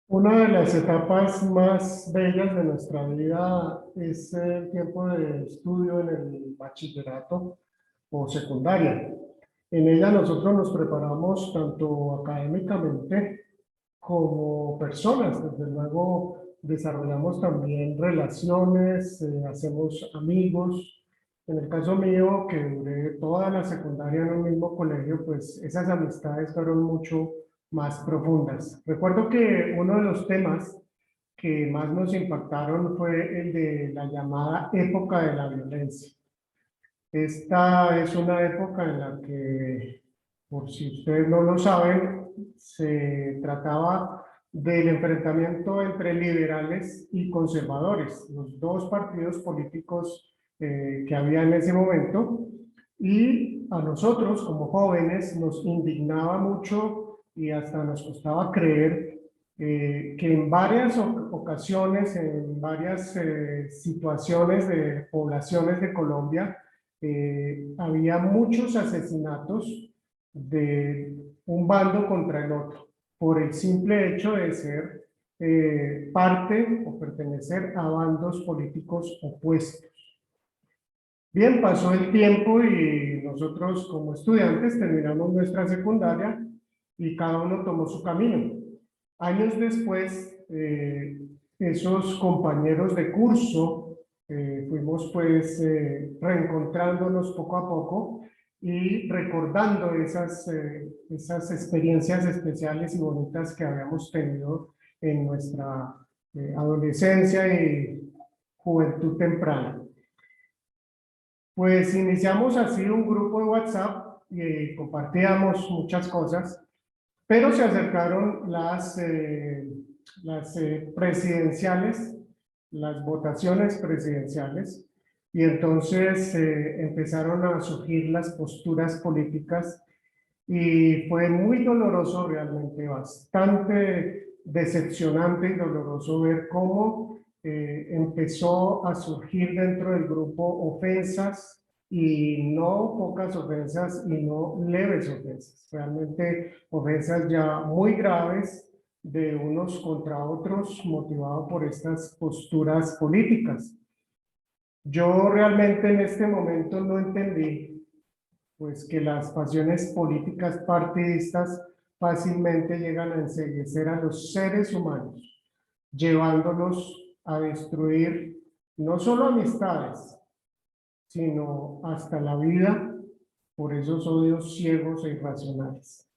Una de las etapas más bellas de nuestra vida es el tiempo de estudio en el bachillerato o secundaria. En ella nosotros nos preparamos tanto académicamente como personas. Desde luego desarrollamos también relaciones, hacemos amigos. En el caso mío, que duré toda la secundaria en un mismo colegio, pues esas amistades fueron mucho más profundas. Recuerdo que uno de los temas que más nos impactaron fue el de la llamada época de la violencia. Esta es una época en la que, por si ustedes no lo saben, se trataba del enfrentamiento entre liberales y conservadores, los dos partidos políticos que había en ese momento, y a nosotros como jóvenes nos indignaba mucho y hasta nos costaba creer que en varias ocasiones, en varias situaciones de poblaciones de Colombia, había muchos asesinatos de un bando contra el otro, por el simple hecho de ser parte o pertenecer a bandos políticos opuestos. Bien, pasó el tiempo y nosotros como estudiantes terminamos nuestra secundaria y cada uno tomó su camino. Años después, esos compañeros de curso fuimos pues reencontrándonos poco a poco y recordando esas experiencias especiales y bonitas que habíamos tenido en nuestra adolescencia y juventud temprana. Pues iniciamos así un grupo de WhatsApp y compartíamos muchas cosas, pero se acercaron las presidenciales, las votaciones presidenciales, y entonces empezaron a surgir las posturas políticas y fue muy doloroso realmente, bastante decepcionante y doloroso ver cómo empezó a surgir dentro del grupo ofensas y no pocas ofensas y no leves ofensas, realmente ofensas ya muy graves de unos contra otros motivados por estas posturas políticas. Yo realmente en este momento no entendí pues que las pasiones políticas partidistas fácilmente llegan a enceguecer a los seres humanos, llevándolos a destruir no solo amistades, sino hasta la vida por esos odios ciegos e irracionales.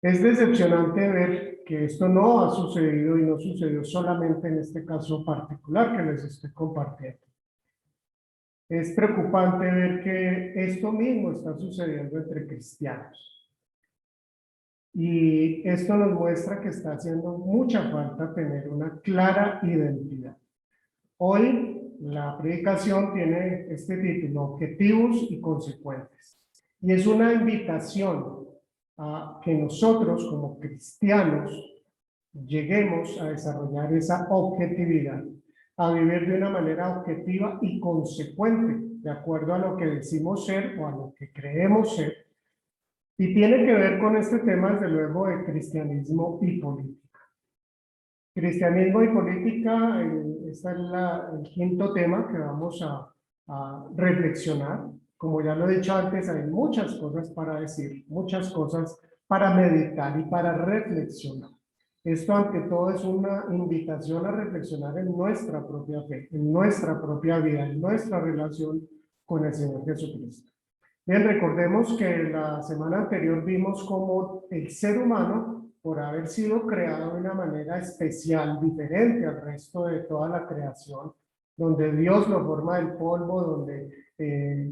Es decepcionante ver que esto no ha sucedido y no sucedió solamente en este caso particular que les estoy compartiendo. Es preocupante ver que esto mismo está sucediendo entre cristianos. Y esto nos muestra que está haciendo mucha falta tener una clara identidad. Hoy la predicación tiene este título, Objetivos y Consecuentes. Y es una invitación a que nosotros como cristianos lleguemos a desarrollar esa objetividad, a vivir de una manera objetiva y consecuente, de acuerdo a lo que decimos ser o a lo que creemos ser. Y tiene que ver con este tema, desde luego, de cristianismo y política. Cristianismo y política, este es el quinto tema que vamos a reflexionar. Como ya lo he dicho antes, hay muchas cosas para decir, muchas cosas para meditar y para reflexionar. Esto, ante todo, es una invitación a reflexionar en nuestra propia fe, en nuestra propia vida, en nuestra relación con el Señor Jesucristo. Bien, recordemos que la semana anterior vimos cómo el ser humano, por haber sido creado de una manera especial, diferente al resto de toda la creación, donde Dios lo forma del polvo, donde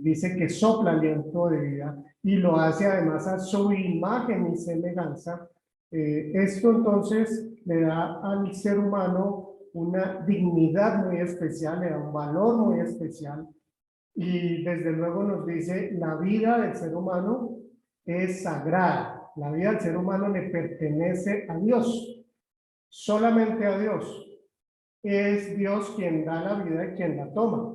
dice que sopla aliento de vida y lo hace además a su imagen y semejanza, esto entonces le da al ser humano una dignidad muy especial, le da un valor muy especial. Y desde luego nos dice, la vida del ser humano es sagrada. La vida del ser humano le pertenece a Dios, solamente a Dios. Es Dios quien da la vida y quien la toma.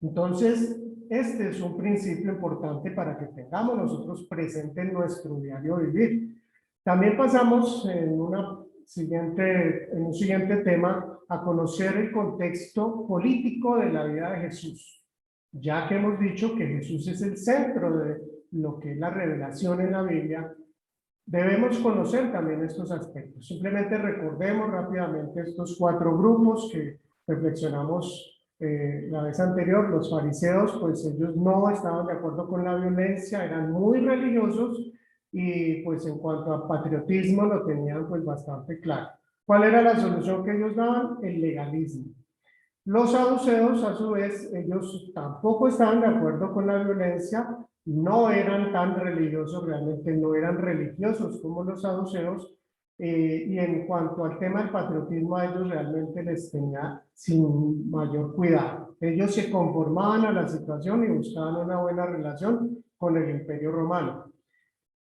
Entonces, este es un principio importante para que tengamos nosotros presente en nuestro diario vivir. También pasamos en una en un siguiente tema, a conocer el contexto político de la vida de Jesús, ya que hemos dicho que Jesús es el centro de lo que es la revelación en la Biblia. Debemos conocer también estos aspectos. Simplemente recordemos rápidamente estos 4 grupos que reflexionamos la vez anterior. Los fariseos, pues ellos no estaban de acuerdo con la violencia, eran muy religiosos y pues en cuanto a patriotismo lo tenían pues bastante claro. ¿Cuál era la solución que ellos daban? El legalismo. Los saduceos, a su vez, ellos tampoco estaban de acuerdo con la violencia, no eran tan religiosos, realmente no eran religiosos como los saduceos, y en cuanto al tema del patriotismo, a ellos realmente les tenía sin mayor cuidado. Ellos se conformaban a la situación y buscaban una buena relación con el Imperio Romano.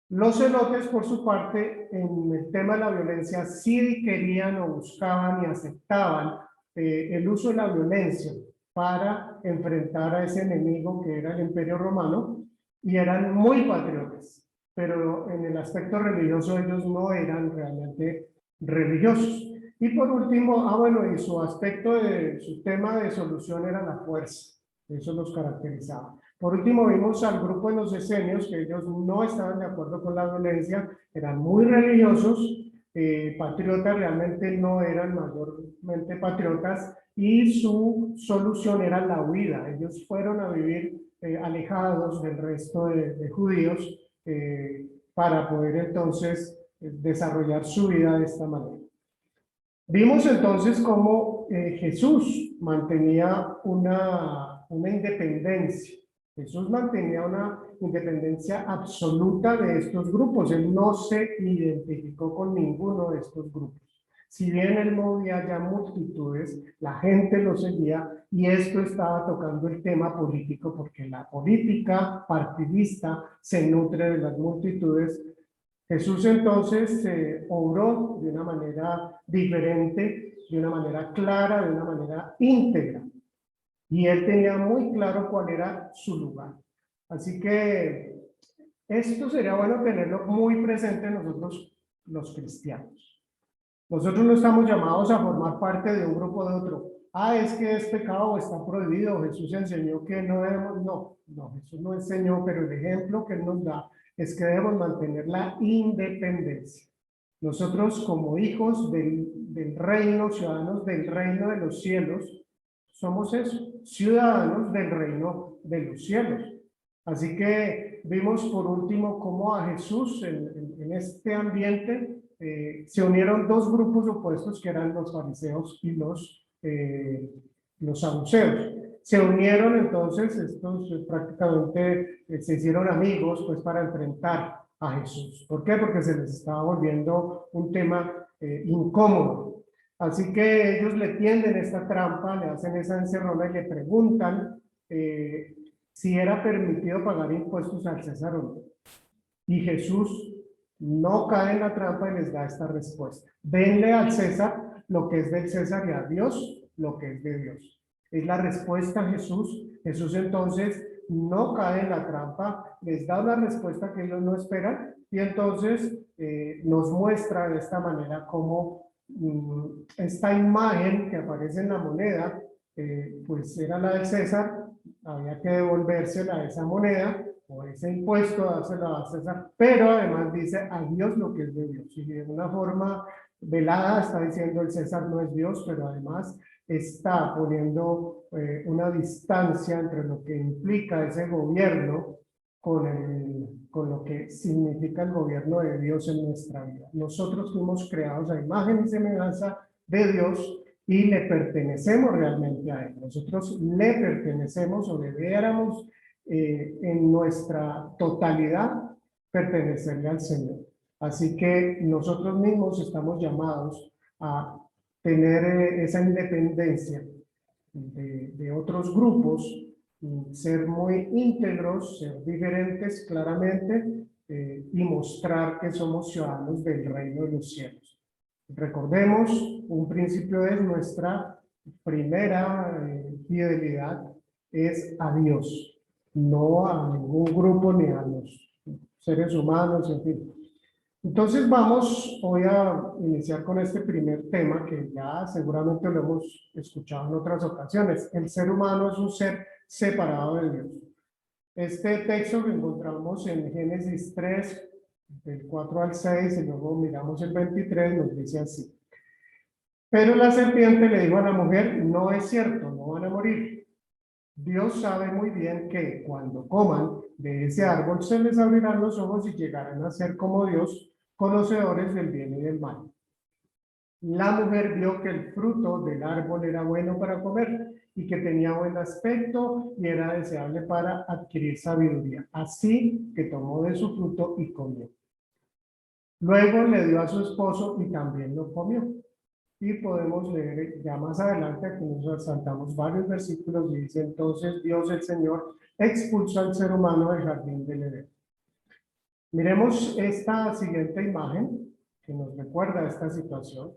Los celotes, por su parte, en el tema de la violencia, sí querían o buscaban y aceptaban el uso de la violencia para enfrentar a ese enemigo que era el Imperio Romano, y eran muy patriotas, pero en el aspecto religioso ellos no eran realmente religiosos. Y por último, bueno, y su tema de solución era la fuerza, eso los caracterizaba. Por último, vimos al grupo de los esenios, que ellos no estaban de acuerdo con la violencia, eran muy religiosos, patriotas, realmente no eran mayormente patriotas, y su solución era la huida. Ellos fueron a vivir alejados del resto de judíos para poder entonces desarrollar su vida de esta manera. Vimos entonces cómo Jesús mantenía una independencia. Jesús mantenía una independencia absoluta de estos grupos. Él no se identificó con ninguno de estos grupos. Si bien él movía ya multitudes, la gente lo seguía, y esto estaba tocando el tema político, porque la política partidista se nutre de las multitudes. Jesús entonces obró de una manera diferente, de una manera clara, de una manera íntegra. Y él tenía muy claro cuál era su lugar. Así que esto sería bueno tenerlo muy presente nosotros los cristianos. Nosotros no estamos llamados a formar parte de un grupo o de otro. Es que es pecado o está prohibido. Jesús enseñó que no debemos. No, Jesús no enseñó, pero el ejemplo que él nos da es que debemos mantener la independencia. Nosotros, como hijos del reino, ciudadanos del reino de los cielos, somos eso, ciudadanos del reino de los cielos. Así que vimos por último cómo a Jesús en este ambiente se unieron 2 grupos opuestos, que eran los fariseos y los saduceos. Se unieron entonces, estos prácticamente se hicieron amigos pues para enfrentar a Jesús. ¿Por qué? Porque se les estaba volviendo un tema incómodo. Así que ellos le tienden esta trampa, le hacen esa encerrona y le preguntan si era permitido pagar impuestos al César o no. Y Jesús no cae en la trampa y les da esta respuesta: denle al César lo que es del César y a Dios lo que es de Dios. Es la respuesta a Jesús. Jesús entonces no cae en la trampa, les da una respuesta que ellos no esperan, y entonces nos muestra de esta manera cómo esta imagen que aparece en la moneda, pues era la del César, había que devolvérsela a esa moneda o ese impuesto, dársela a César, pero además dice a Dios lo que es de Dios. Y de una forma velada está diciendo el César no es Dios, pero además está poniendo una distancia entre lo que implica ese gobierno con lo que significa el gobierno de Dios en nuestra vida. Nosotros fuimos creados a imagen y semejanza de Dios y le pertenecemos realmente a Él. Nosotros le pertenecemos, o debiéramos en nuestra totalidad pertenecerle al Señor. Así que nosotros mismos estamos llamados a tener esa independencia de otros grupos, ser muy íntegros, ser diferentes claramente, y mostrar que somos ciudadanos del reino de los cielos. Recordemos, un principio es nuestra primera fidelidad es a Dios, no a ningún grupo ni a los seres humanos, en fin. Entonces voy a iniciar con este primer tema que ya seguramente lo hemos escuchado en otras ocasiones. El ser humano es un ser separado de Dios. Este texto lo encontramos en Génesis 3, del 4 al 6, y luego miramos el 23, nos dice así. Pero la serpiente le dijo a la mujer, no es cierto, no van a morir. Dios sabe muy bien que cuando coman de ese árbol se les abrirán los ojos y llegarán a ser como Dios, conocedores del bien y del mal. La mujer vio que el fruto del árbol era bueno para comer y que tenía buen aspecto y era deseable para adquirir sabiduría. Así que tomó de su fruto y comió. Luego le dio a su esposo y también lo comió. Y podemos leer ya más adelante, aquí nos saltamos varios versículos y dice, entonces Dios el Señor expulsó al ser humano del jardín del Edén. Miremos esta siguiente imagen que nos recuerda esta situación.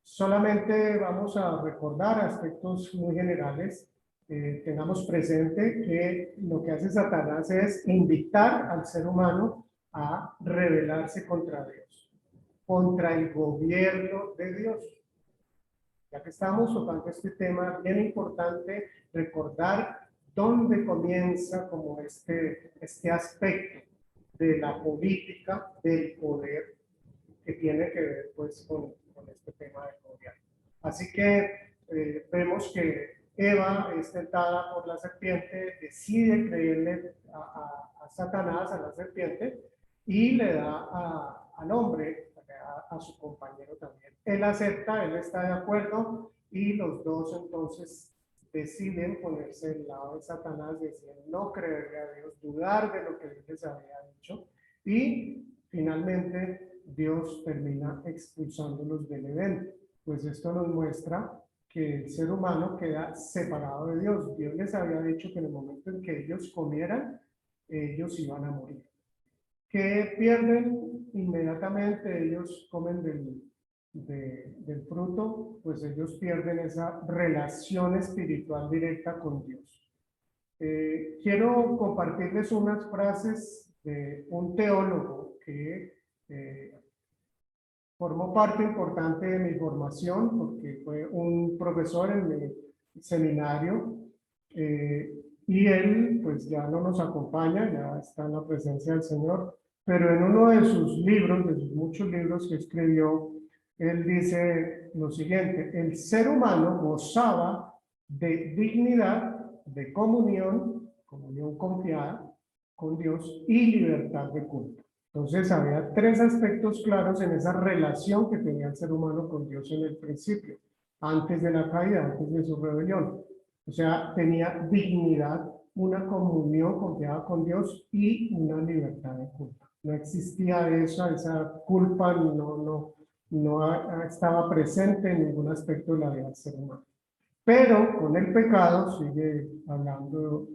Solamente vamos a recordar aspectos muy generales. Tengamos presente que lo que hace Satanás es invitar al ser humano a rebelarse contra Dios, contra el gobierno de Dios. Ya que estamos tocando este tema, bien importante recordar dónde comienza como este aspecto de la política, del poder, que tiene que ver pues con este tema del gobierno. Así que vemos que Eva es tentada por la serpiente, decide creerle a Satanás, a la serpiente, y le da al hombre, a su compañero también. Él acepta, él está de acuerdo, y los dos entonces deciden ponerse del lado de Satanás, deciden no creerle a Dios, dudar de lo que Dios les había dicho, y finalmente Dios termina expulsándolos del Edén. Pues esto nos muestra que el ser humano queda separado de Dios. Dios les había dicho que en el momento en que ellos comieran, ellos iban a morir. Que pierden inmediatamente, ellos comen del fruto, pues ellos pierden esa relación espiritual directa con Dios. Quiero compartirles unas frases de un teólogo que formó parte importante de mi formación, porque fue un profesor en mi seminario, y él pues ya no nos acompaña, ya está en la presencia del Señor, pero en uno de sus libros, de sus muchos libros que escribió, él dice lo siguiente: el ser humano gozaba de dignidad, de comunión confiada con Dios y libertad de culto. Entonces había tres aspectos claros en esa relación que tenía el ser humano con Dios en el principio, antes de la caída, antes de su rebelión. O sea, tenía dignidad, una comunión confiada con Dios y una libertad de culpa. No existía esa culpa, no estaba presente en ningún aspecto de la vida del ser humano. Pero con el pecado, sigue hablando,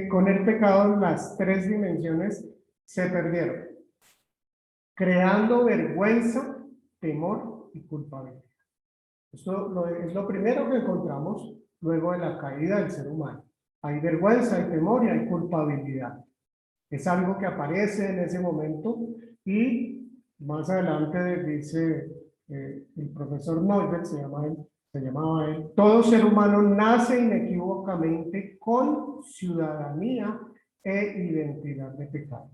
con el pecado las tres dimensiones se perdieron, creando vergüenza, temor y culpabilidad. Esto es lo primero que encontramos luego de la caída del ser humano. Hay vergüenza, hay temor y hay culpabilidad. Es algo que aparece en ese momento y más adelante dice el profesor Neubert, se llamaba él, todo ser humano nace inequívocamente con ciudadanía e identidad de pecado.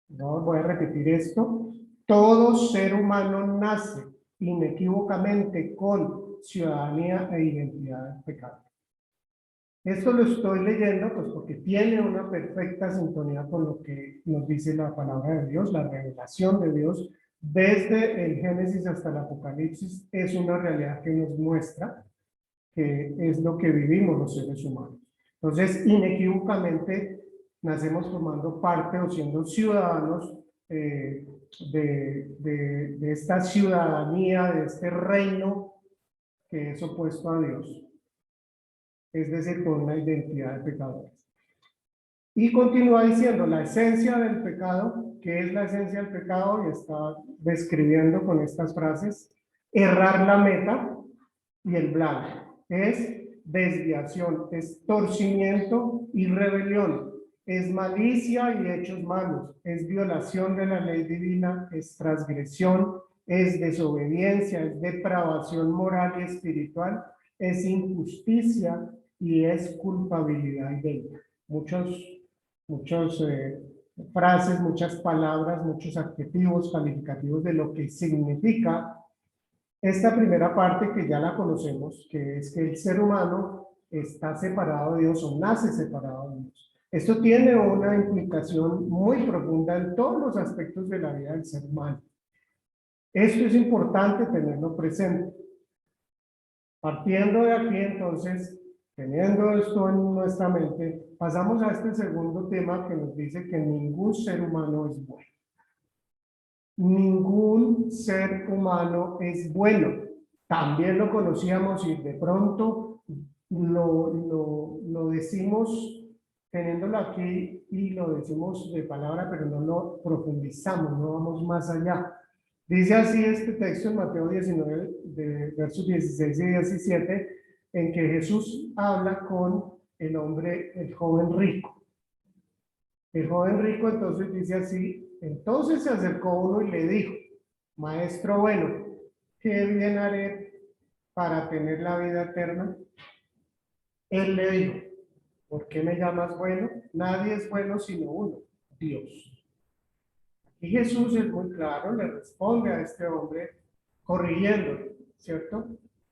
No, voy a repetir esto. Todo ser humano nace inequívocamente con ciudadanía e identidad de pecado. Esto lo estoy leyendo pues porque tiene una perfecta sintonía con lo que nos dice la palabra de Dios, la revelación de Dios desde el Génesis hasta el Apocalipsis. Es una realidad que nos muestra que es lo que vivimos los seres humanos. Entonces, inequívocamente nacemos formando parte o siendo ciudadanos de esta ciudadanía, de este reino que es opuesto a Dios, es decir, con una identidad de pecadores. Y continúa diciendo, la esencia del pecado, ¿qué es la esencia del pecado? Y está describiendo con estas frases, errar la meta y el blanco. Es desviación, es torcimiento y rebelión. es malicia y hechos malos, es violación de la ley divina, es transgresión, es desobediencia, es depravación moral y espiritual, es injusticia y es culpabilidad idéntica. Muchos frases, muchas palabras, muchos adjetivos calificativos de lo que significa esta primera parte que ya la conocemos, que es que el ser humano está separado de Dios o nace separado de Dios. Esto tiene una implicación muy profunda en todos los aspectos de la vida del ser humano. Esto es importante tenerlo presente. Partiendo de aquí, entonces, teniendo esto en nuestra mente, pasamos a este segundo tema que nos dice que ningún ser humano es bueno. Ningún ser humano es bueno. También lo conocíamos y de pronto lo decimos teniéndolo aquí y lo decimos de palabra, pero no lo profundizamos, no vamos más allá. Dice así este texto en Mateo 19, de versos 16 y 17, en que Jesús habla con el hombre, el joven rico. El joven rico entonces dice así, entonces se acercó uno y le dijo, maestro bueno, ¿qué bien haré para tener la vida eterna? Él le dijo, ¿por qué me llamas bueno? Nadie es bueno sino uno, Dios. Y Jesús es muy claro, le responde a este hombre corrigiéndolo, ¿cierto?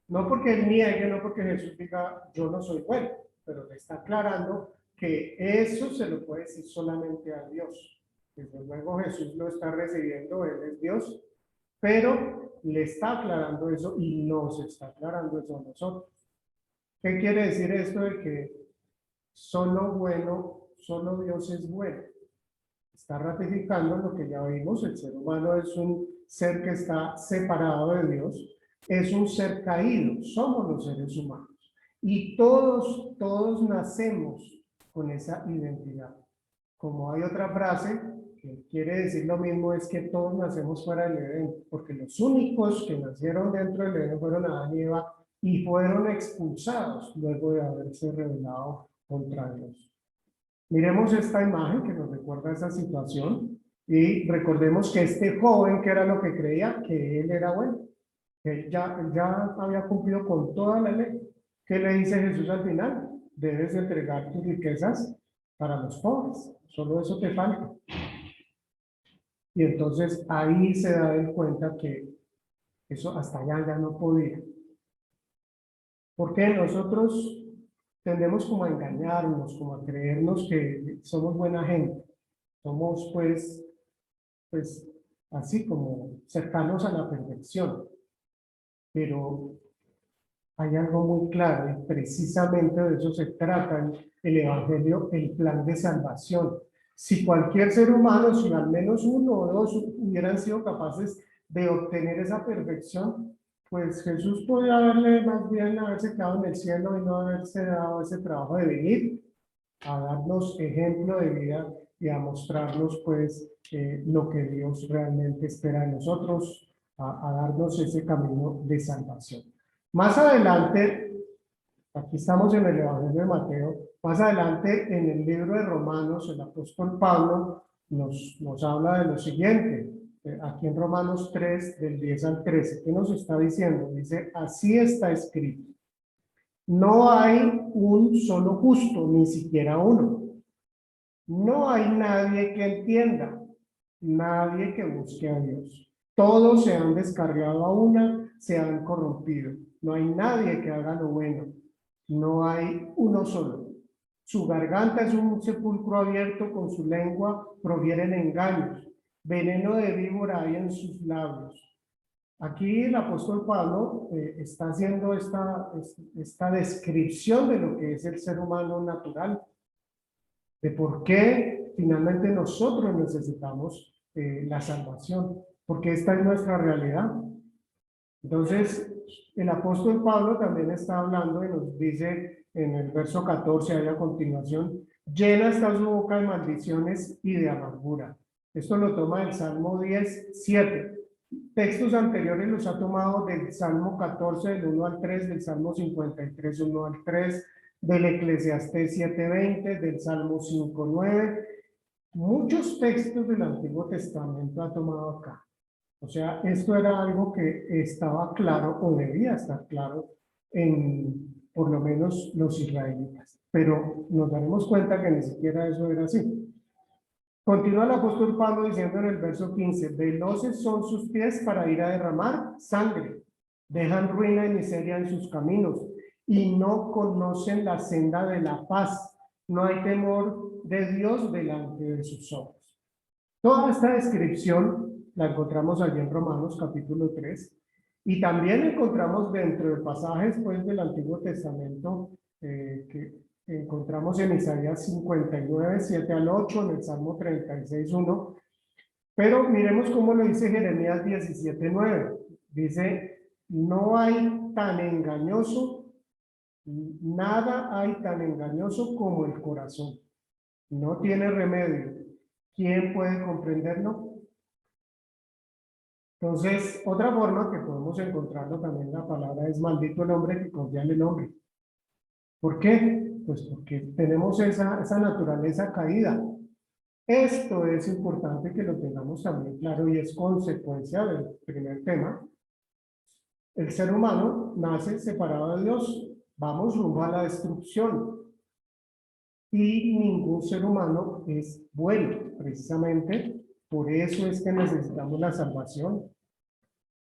No porque él niegue, no porque Jesús diga, yo no soy bueno, pero le está aclarando que eso se lo puede decir solamente a Dios. Desde luego Jesús lo está recibiendo, él es Dios, pero le está aclarando eso y nos está aclarando eso a nosotros. ¿Qué quiere decir esto de que solo Dios es bueno? Está ratificando lo que ya vimos, el ser humano es un ser que está separado de Dios, es un ser caído, somos los seres humanos. Y todos nacemos con esa identidad. Como hay otra frase que quiere decir lo mismo, es que todos nacemos fuera del Edén, porque los únicos que nacieron dentro del Edén fueron Adán y Eva y fueron expulsados luego de haberse rebelado contra Dios. Miremos esta imagen que nos recuerda esa situación y recordemos que este joven, que era lo que creía, que él era bueno, que ya había cumplido con toda la ley. ¿Qué le dice Jesús al final? Debes entregar tus riquezas para los pobres, solo eso te falta. Y entonces ahí se da en cuenta que eso hasta allá ya no podía. Porque nosotros tendemos como a engañarnos, como a creernos que somos buena gente. Somos pues así como cercanos a la perfección. Pero hay algo muy claro y precisamente de eso se trata el Evangelio, el plan de salvación. Si cualquier ser humano, si al menos uno o dos hubieran sido capaces de obtener esa perfección, pues Jesús podría más bien haberse quedado en el cielo y no haberse dado ese trabajo de venir a darnos ejemplo de vida y a mostrarnos pues lo que Dios realmente espera de nosotros, a darnos ese camino de salvación. Más adelante, aquí estamos en el Evangelio de Mateo, más adelante en el libro de Romanos, el apóstol Pablo nos habla de lo siguiente, aquí en Romanos 3, del 10 al 13, ¿qué nos está diciendo? Dice, así está escrito. No hay un solo justo, ni siquiera uno. No hay nadie que entienda, nadie que busque a Dios. Todos se han descarriado a una, se han corrompido. No hay nadie que haga lo bueno. No hay uno solo. Su garganta es un sepulcro abierto, con su lengua provienen engaños. Veneno de víbora hay en sus labios. Aquí el apóstol Pablo está haciendo esta descripción de lo que es el ser humano natural, de por qué finalmente nosotros necesitamos la salvación, porque esta es nuestra realidad. Entonces, el apóstol Pablo también está hablando y nos dice en el verso 14, ahí a continuación, llena está su boca de maldiciones y de amargura. Esto lo toma del Salmo 10, 7. Textos anteriores los ha tomado del Salmo 14, del 1 al 3, del Salmo 53, 1 al 3, del Eclesiastés 7:20, del Salmo 5:9. Muchos textos del Antiguo Testamento ha tomado acá. O sea, esto era algo que estaba claro o debía estar claro en por lo menos los israelitas. Pero nos daremos cuenta que ni siquiera eso era así. Continúa el apóstol Pablo diciendo en el verso 15, veloces son sus pies para ir a derramar sangre, dejan ruina y miseria en sus caminos y no conocen la senda de la paz. No hay temor de Dios delante de sus ojos. Toda esta descripción la encontramos allí en Romanos capítulo 3 y también encontramos dentro de pasajes pues, del Antiguo Testamento que encontramos en Isaías 59, 7 al 8, en el Salmo 36, 1, pero miremos cómo lo dice Jeremías 17, 9. Dice, no hay tan engañoso, nada hay tan engañoso como el corazón. No tiene remedio. ¿Quién puede comprenderlo? Entonces, otra forma que podemos encontrarlo también en la palabra es maldito el hombre que confía en el hombre. ¿Por qué? Pues porque tenemos esa naturaleza caída. Esto es importante que lo tengamos también claro y es consecuencia del primer tema. El ser humano nace separado de Dios. Vamos rumbo a la destrucción. Y ningún ser humano es bueno, precisamente. Por eso es que necesitamos la salvación.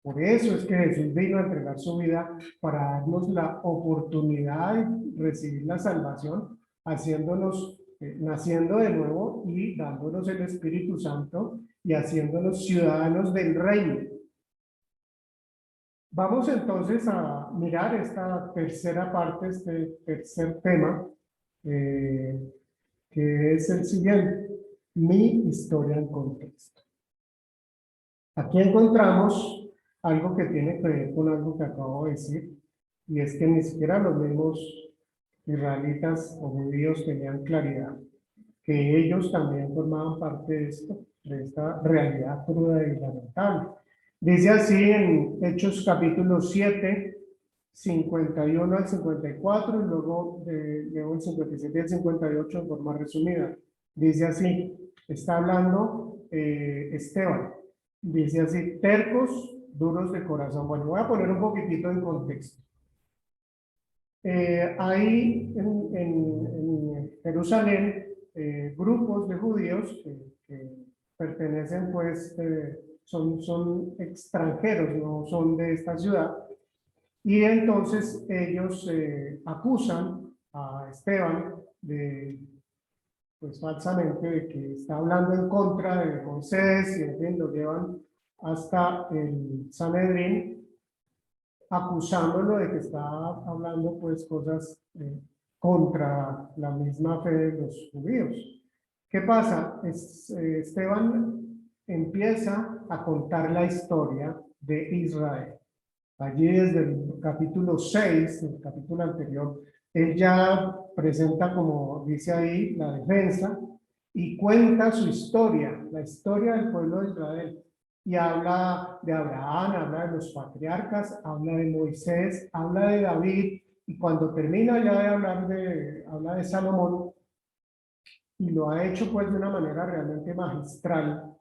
Por eso es que Jesús vino a entregar su vida para darnos la oportunidad de recibir la salvación, haciéndonos, naciendo de nuevo y dándonos el Espíritu Santo y haciéndonos ciudadanos del reino. Vamos entonces a mirar esta tercera parte, este tercer tema, que es el siguiente, mi historia en contexto. Aquí encontramos algo que tiene que ver con algo que acabo de decir, y es que ni siquiera los mismos israelitas o judíos tenían claridad, que ellos también formaban parte de esto, de esta realidad cruda y lamentable. Dice así en Hechos capítulo 7, 51 al 54, y luego leo el 57 al 58 en forma resumida. Dice así, está hablando Esteban, dice así, tercos, duros de corazón. Bueno, voy a poner un poquitito en contexto. Hay en Jerusalén grupos de judíos que pertenecen, pues, son extranjeros, no son de esta ciudad, y entonces ellos acusan a Esteban de, pues falsamente, de que está hablando en contra de Moisés, y en fin, lo llevan hasta el Sanedrín, acusándolo de que está hablando pues cosas contra la misma fe de los judíos. ¿Qué pasa? Esteban empieza a contar la historia de Israel. Allí desde el capítulo 6, el capítulo anterior, él ya presenta, como dice ahí, la defensa y cuenta su historia, la historia del pueblo de Israel. Y habla de Abraham, habla de los patriarcas, habla de Moisés, habla de David, y cuando termina ya de hablar habla de Salomón, y lo ha hecho pues de una manera realmente magistral,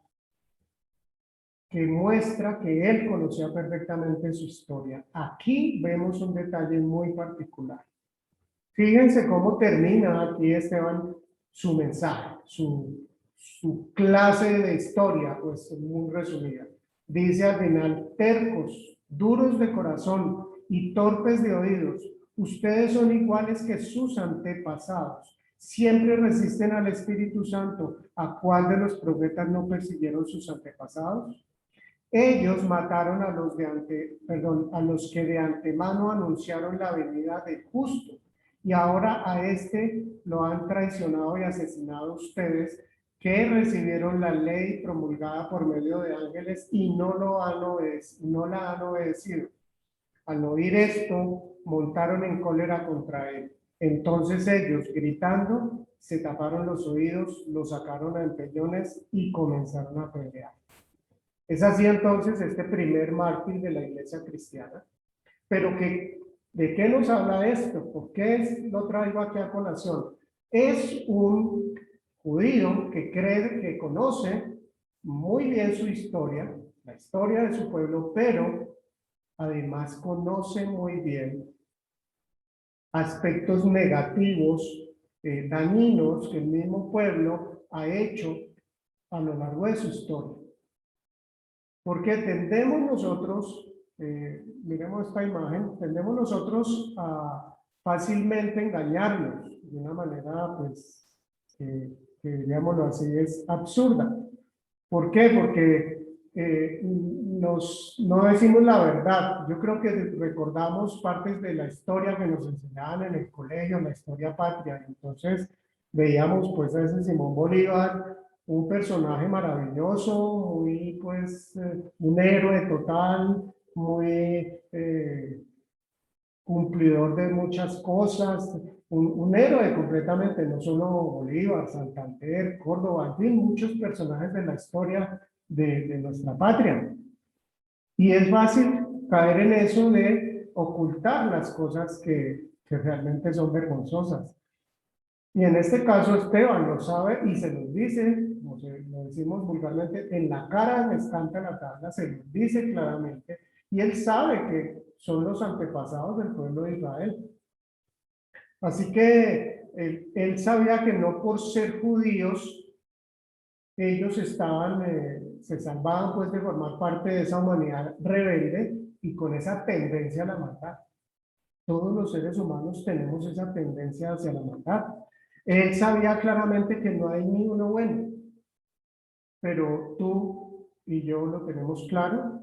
que muestra que él conocía perfectamente su historia. Aquí vemos un detalle muy particular. Fíjense cómo termina aquí Esteban su mensaje, su clase de historia, pues muy resumida. Dice al final, tercos, duros de corazón y torpes de oídos, ustedes son iguales que sus antepasados. Siempre resisten al Espíritu Santo. ¿A cuál de los profetas no persiguieron sus antepasados? Ellos mataron a los que de antemano anunciaron la venida del justo, y ahora a este lo han traicionado y asesinado ustedes, que recibieron la ley promulgada por medio de ángeles y no la han obedecido. Al oír esto, montaron en cólera contra él. Entonces ellos, gritando, se taparon los oídos, lo sacaron a empellones y comenzaron a pelear. Es así entonces este primer mártir de la iglesia cristiana, pero que ¿De qué nos habla esto? ¿Por qué lo traigo aquí a colación? Es un judío que cree, que conoce muy bien su historia, la historia de su pueblo, pero además conoce muy bien aspectos negativos, dañinos que el mismo pueblo ha hecho a lo largo de su historia. Porque tendemos nosotros, miremos esta imagen, tendemos nosotros a fácilmente engañarnos de una manera, pues, que diríamoslo así, es absurda. ¿Por qué? Porque no decimos la verdad. Yo creo que recordamos partes de la historia que nos enseñaban en el colegio, la historia patria. Entonces veíamos pues a ese Simón Bolívar, un personaje maravilloso, muy pues un héroe total, muy cumplidor de muchas cosas, un héroe completamente, no solo Bolívar, Santander, Córdoba, en fin, muchos personajes de la historia de nuestra patria. Y es fácil caer en eso de ocultar las cosas que realmente son vergonzosas. Y en este caso Esteban lo sabe y se nos dice, como lo decimos vulgarmente, en la cara me canta la tabla, se nos dice claramente, y él sabe que son los antepasados del pueblo de Israel. Así que él sabía que no por ser judíos, ellos se salvaban pues de formar parte de esa humanidad rebelde y con esa tendencia a la maldad. Todos los seres humanos tenemos esa tendencia hacia la maldad. Él sabía claramente que no hay ni uno bueno, pero tú y yo lo tenemos claro,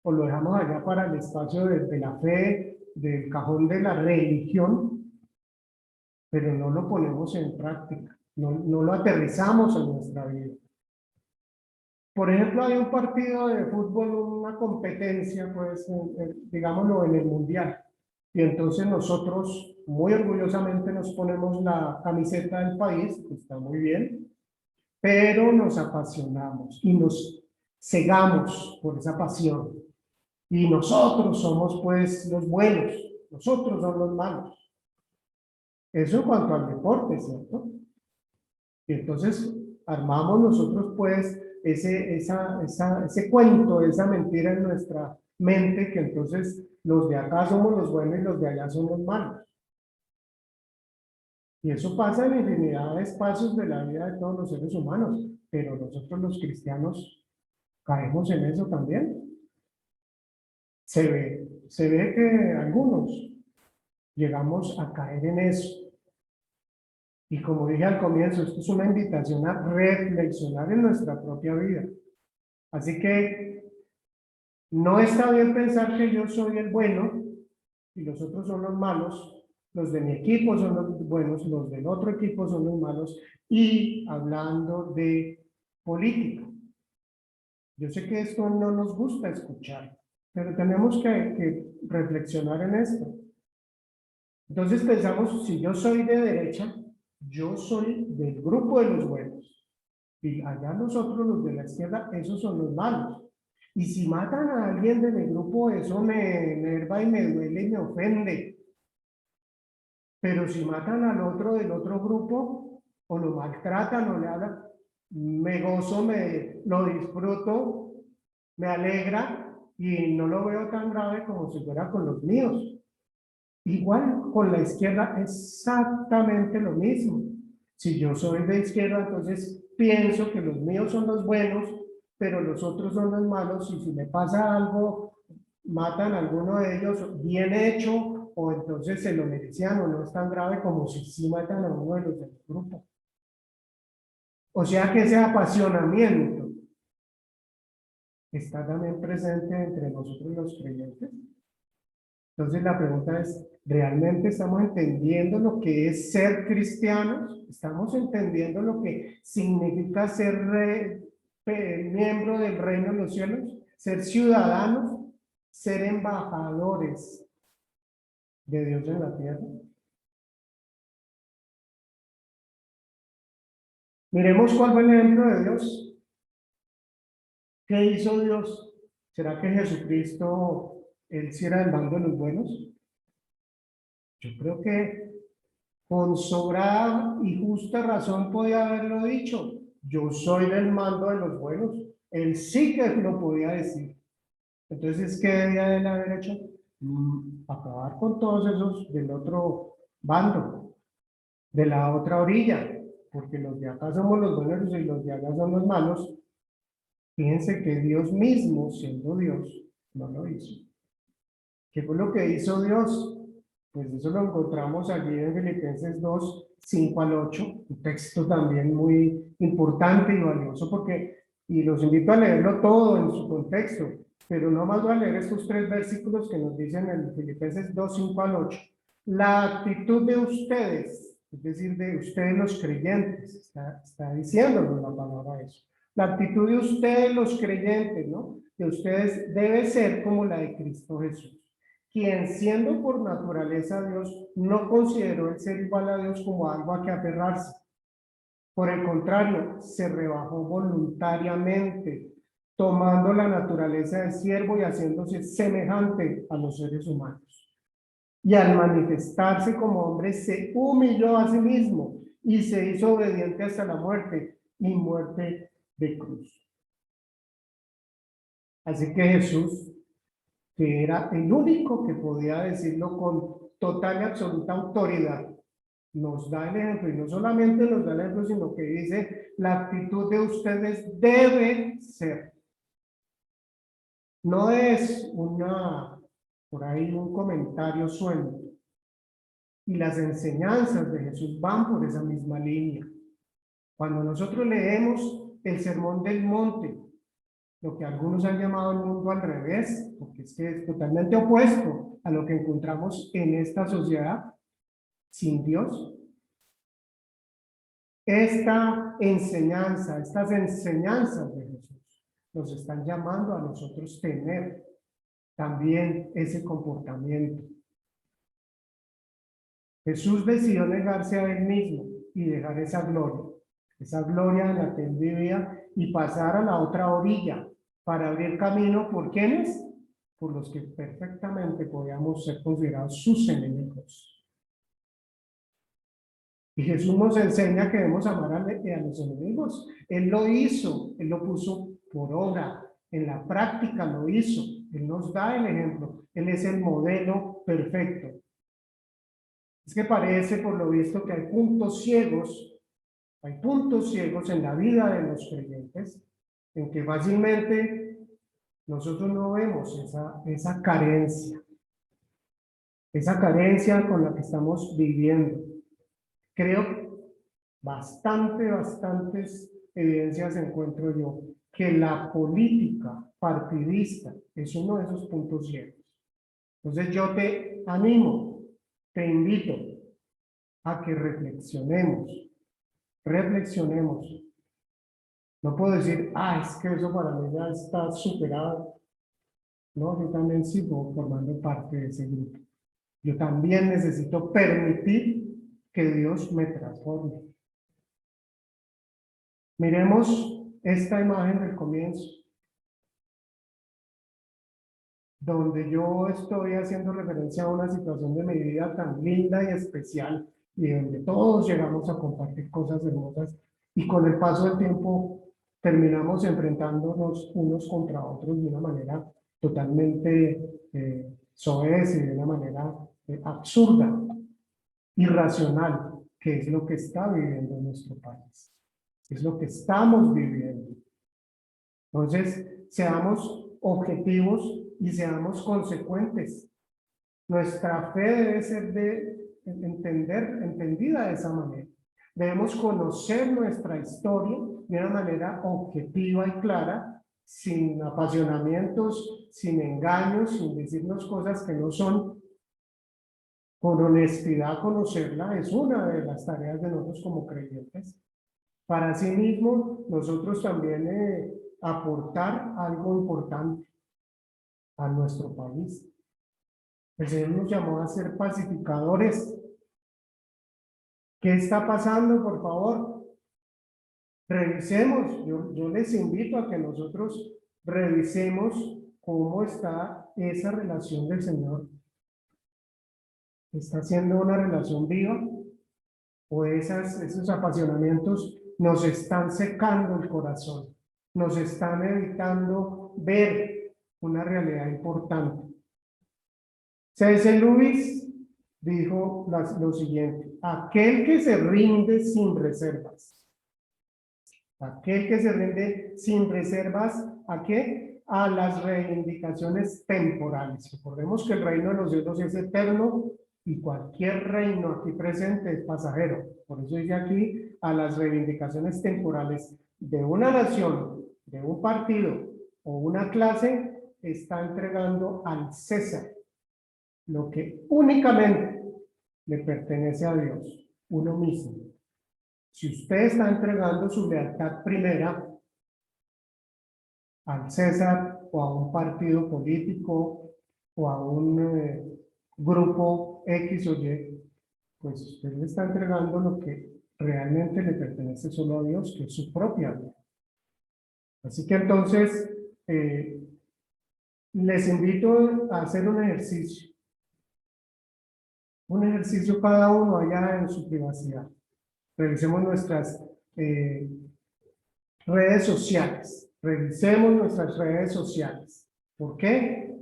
o lo dejamos allá para el espacio de la fe, del cajón de la religión, pero no lo ponemos en práctica, no lo aterrizamos en nuestra vida. Por ejemplo, hay un partido de fútbol, una competencia, pues, digámoslo, en el mundial. Y entonces nosotros, muy orgullosamente, nos ponemos la camiseta del país, que está muy bien, pero nos apasionamos y nos cegamos por esa pasión. Y nosotros somos, pues, los buenos, nosotros somos los malos. Eso en cuanto al deporte, ¿cierto? Y entonces armamos nosotros, pues, ese cuento, esa mentira en nuestra mente, que entonces los de acá somos los buenos y los de allá son los malos. Y eso pasa en infinidad de espacios de la vida de todos los seres humanos, pero nosotros los cristianos caemos en eso también. Se ve que algunos llegamos a caer en eso. Y como dije al comienzo, esto es una invitación a reflexionar en nuestra propia vida. Así que no está bien pensar que yo soy el bueno y los otros son los malos, los de mi equipo son los buenos, los del otro equipo son los malos, y hablando de política. Yo sé que esto no nos gusta escuchar, pero tenemos que reflexionar en esto. Entonces pensamos, si yo soy de derecha, yo soy del grupo de los buenos. Y allá nosotros, los de la izquierda, esos son los malos. Y si matan a alguien de mi grupo, eso me enerva y me duele y me ofende. Pero si matan al otro del otro grupo, o lo maltratan o le hablan, me gozo, lo disfruto, me alegra y no lo veo tan grave como si fuera con los míos. Igual con la izquierda, exactamente lo mismo. Si yo soy de izquierda, entonces pienso que los míos son los buenos, pero los otros son los malos, y si me pasa algo, matan a alguno de ellos, bien hecho, o entonces se lo merecían, o no es tan grave como si sí matan a uno de los del grupo. O sea que ese apasionamiento está también presente entre nosotros los creyentes. Entonces la pregunta es, ¿realmente estamos entendiendo lo que es ser cristianos? ¿Estamos entendiendo lo que significa ser miembro del reino de los cielos? ¿Ser ciudadanos? ¿Ser embajadores de Dios en la tierra? Miremos cuál fue el ejemplo de Dios. ¿Qué hizo Dios? ¿Será que Jesucristo, él sí era del bando de los buenos? Yo creo que con sobrada y justa razón podía haberlo dicho. Yo soy del mando de los buenos. Él sí que lo podía decir. Entonces, ¿qué debía él haber hecho? Acabar con todos esos del otro bando, de la otra orilla, porque los de acá somos los buenos y los de allá son los malos. Fíjense que Dios mismo, siendo Dios, no lo hizo. ¿Qué fue lo que hizo Dios? Pues eso lo encontramos allí en Filipenses 2, 5 al 8, un texto también muy importante y valioso porque, y los invito a leerlo todo en su contexto, pero no más voy a leer estos 3 versículos que nos dicen en Filipenses 2, 5 al 8. La actitud de ustedes, es decir, de ustedes los creyentes, está diciéndonos la palabra eso. La actitud de ustedes los creyentes, ¿no? De ustedes debe ser como la de Cristo Jesús, quien siendo por naturaleza Dios, no consideró el ser igual a Dios como algo a que aferrarse. Por el contrario, se rebajó voluntariamente, tomando la naturaleza de siervo y haciéndose semejante a los seres humanos. Y al manifestarse como hombre, se humilló a sí mismo y se hizo obediente hasta la muerte, y muerte de cruz. Así que Jesús, que era el único que podía decirlo con total y absoluta autoridad, nos da el ejemplo, y no solamente nos da el ejemplo, sino que dice, la actitud de ustedes debe ser. No es por ahí un comentario suelto. Y las enseñanzas de Jesús van por esa misma línea. Cuando nosotros leemos el Sermón del Monte, lo que algunos han llamado el mundo al revés, porque es que es totalmente opuesto a lo que encontramos en esta sociedad sin Dios. Estas enseñanzas de Jesús nos están llamando a nosotros tener también ese comportamiento. Jesús decidió negarse a él mismo y dejar esa gloria en la que él vivía, y pasar a la otra orilla para abrir camino por ¿quiénes? Por los que perfectamente podíamos ser considerados sus enemigos. Y Jesús nos enseña que debemos amar a los enemigos. Él lo hizo, Él lo puso por obra, en la práctica lo hizo. Él nos da el ejemplo, Él es el modelo perfecto. Es que parece, por lo visto, que hay puntos ciegos en la vida de los creyentes, en que fácilmente nosotros no vemos esa carencia con la que estamos viviendo. Creo bastantes evidencias encuentro yo que la política partidista es uno de esos puntos ciegos. Entonces yo te animo, te invito a que reflexionemos. No puedo decir, es que eso para mí ya está superado. No, yo también sigo formando parte de ese grupo. Yo también necesito permitir que Dios me transforme. Miremos esta imagen del comienzo, donde yo estoy haciendo referencia a una situación de mi vida tan linda y especial, y donde todos llegamos a compartir cosas hermosas, y con el paso del tiempo terminamos enfrentándonos unos contra otros de una manera totalmente soez y de una manera absurda, irracional, que es lo que está viviendo nuestro país. Es lo que estamos viviendo. Entonces, seamos objetivos y seamos consecuentes. Nuestra fe debe ser entendida de esa manera. Debemos conocer nuestra historia de una manera objetiva y clara, sin apasionamientos, sin engaños, sin decirnos cosas que no son. Con honestidad conocerla es una de las tareas de nosotros como creyentes. Para sí mismo, nosotros también aportar algo importante a nuestro país. El Señor nos llamó a ser pacificadores. ¿Qué está pasando? Por favor, revisemos. Yo les invito a que nosotros revisemos cómo está esa relación del Señor ¿Está siendo una relación viva? ¿O esos apasionamientos nos están secando el corazón? Nos están evitando ver una realidad importante. C.S. Lewis dijo lo siguiente: aquel que se rinde sin reservas. Aquel que se rinde sin reservas, ¿a qué? A las reivindicaciones temporales. Recordemos que el reino de los cielos es eterno y cualquier reino aquí presente es pasajero. Por eso dice aquí, a las reivindicaciones temporales de una nación, de un partido o una clase, está entregando al César lo que únicamente le pertenece a Dios, uno mismo. Si usted está entregando su lealtad primera al César o a un partido político o a un grupo X o Y, pues usted le está entregando lo que realmente le pertenece solo a Dios, que es su propia vida. Así que entonces, les invito a hacer un ejercicio cada uno allá en su privacidad. Revisemos nuestras redes sociales. Revisemos nuestras redes sociales. ¿Por qué?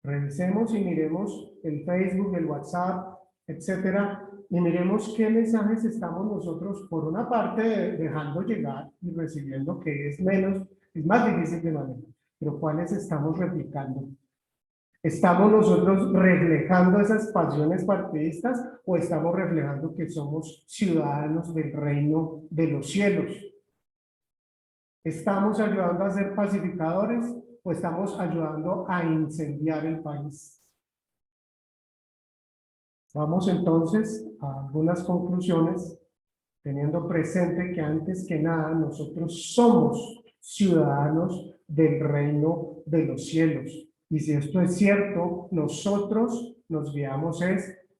Revisemos y miremos el Facebook, el WhatsApp, etcétera, y miremos qué mensajes estamos nosotros, por una parte, dejando llegar y recibiendo, que es más difícil de manejar, pero cuáles estamos replicando. ¿Estamos nosotros reflejando esas pasiones partidistas o estamos reflejando que somos ciudadanos del reino de los cielos? ¿Estamos ayudando a ser pacificadores o estamos ayudando a incendiar el país? Vamos entonces a algunas conclusiones, teniendo presente que antes que nada nosotros somos ciudadanos del reino de los cielos. Y si esto es cierto, nosotros nos guiamos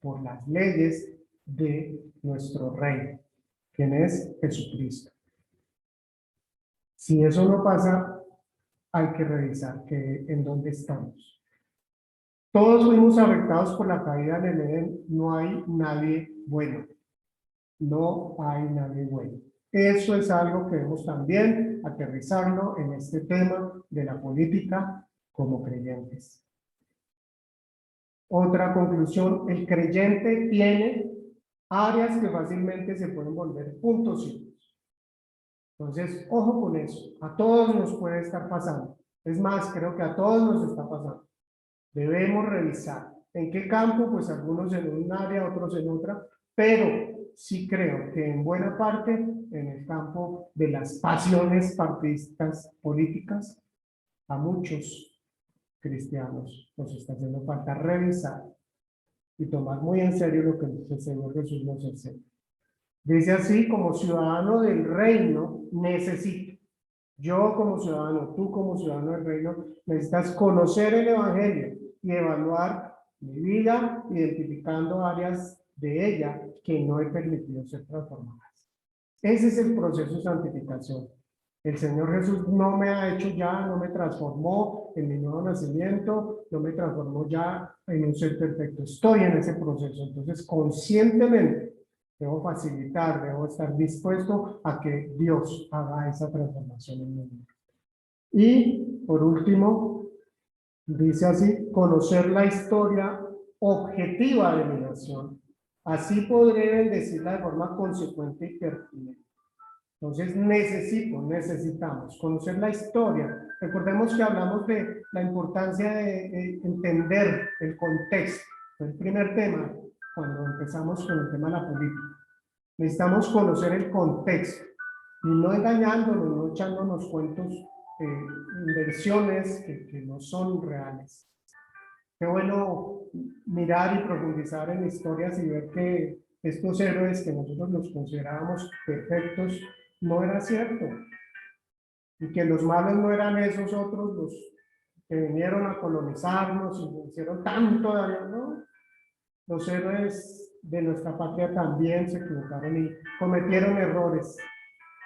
por las leyes de nuestro reino, quien es Jesucristo. Si eso no pasa, hay que revisar en dónde estamos. Todos fuimos afectados por la caída en el Edén, no hay nadie bueno. No hay nadie bueno. Eso es algo que debemos también aterrizarlo en este tema de la política como creyentes. Otra conclusión: el creyente tiene áreas que fácilmente se pueden volver puntos ciegos. Entonces, ojo con eso. A todos nos puede estar pasando. Es más, creo que a todos nos está pasando. Debemos revisar. ¿En qué campo? Pues algunos en un área, otros en otra, pero sí creo que en buena parte en el campo de las pasiones partidistas políticas, a muchos cristianos nos está haciendo falta revisar y tomar muy en serio lo que el Señor Jesús nos enseña. Dice así: como ciudadano del reino, necesito. Yo como ciudadano, tú como ciudadano del reino, necesitas conocer el Evangelio y evaluar mi vida, identificando áreas de ella que no he permitido ser transformadas. Ese es el proceso de santificación. El Señor Jesús no me ha hecho ya, no me transformó en mi nuevo nacimiento, no me transformó ya en un ser perfecto. Estoy en ese proceso. Entonces, conscientemente, debo facilitar, debo estar dispuesto a que Dios haga esa transformación en mi vida. Y, por último, dice así: conocer la historia objetiva de mi nación. Así podré bendecirla de forma consecuente y pertinente. Entonces necesitamos conocer la historia. Recordemos que hablamos de la importancia de entender el contexto. El primer tema, cuando empezamos con el tema de la política. Necesitamos conocer el contexto y no engañándonos, no echándonos cuentos, inversiones que no son reales. Qué bueno mirar y profundizar en historias y ver que estos héroes que nosotros los considerábamos perfectos no era cierto, y que los malos no eran esos otros, los que vinieron a colonizarnos y hicieron tanto daño, ¿no? Los héroes de nuestra patria también se equivocaron y cometieron errores,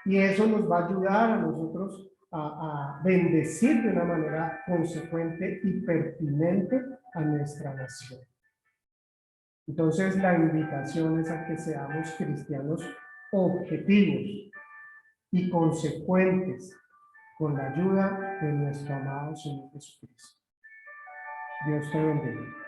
y eso nos va a ayudar a nosotros a bendecir de una manera consecuente y pertinente a nuestra nación. Entonces, la invitación es a que seamos cristianos objetivos y consecuentes con la ayuda de nuestro amado Señor Jesucristo. Dios te bendiga.